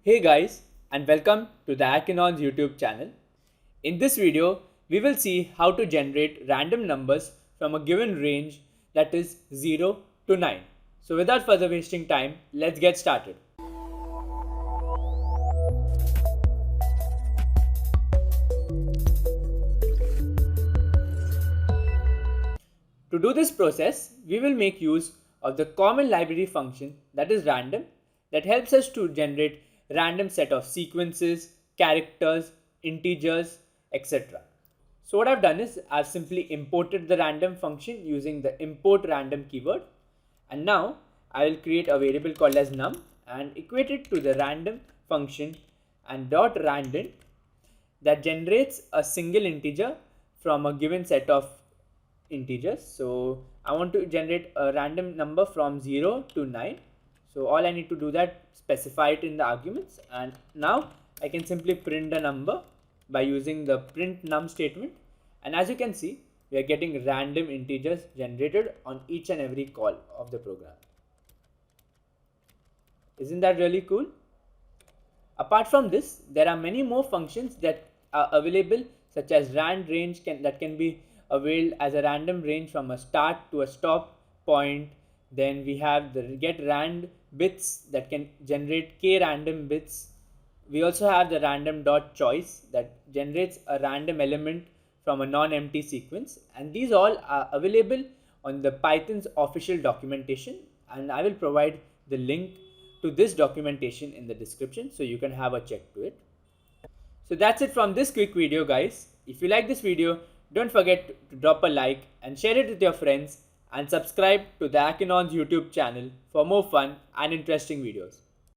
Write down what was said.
Hey guys, and welcome to the Akinon's YouTube channel. In this video, we will see how to generate random numbers from a given range that is 0 to 9. So without further wasting time, let's get started. To do this process, we will make use of the common library function that is random that helps us to generate random set of sequences, characters, integers, etc. So what I've done is I've simply imported the random function using the import random keyword, and now I will create a variable called as num and equate it to the random function and dot random that generates a single integer from a given set of integers. So I want to generate a random number from 0 to 9. So all I need to do that specify it in the arguments, and now I can simply print the number by using the print num statement, and as you can see we are getting random integers generated on each and every call of the program. Isn't that really cool? Apart from this, there are many more functions that are available, such as rand range that can be availed as a random range from a start to a stop point. Then we have the get rand bits that can generate k random bits. We also have the random dot choice that generates a random element from a non-empty sequence, and these all are available on the Python's official documentation, and I will provide the link to this documentation in the description so you can have a check to it. So that's it from this quick video, guys. If you like this video, don't forget to drop a like and share it with your friends, and subscribe to the Akinon's YouTube channel for more fun and interesting videos.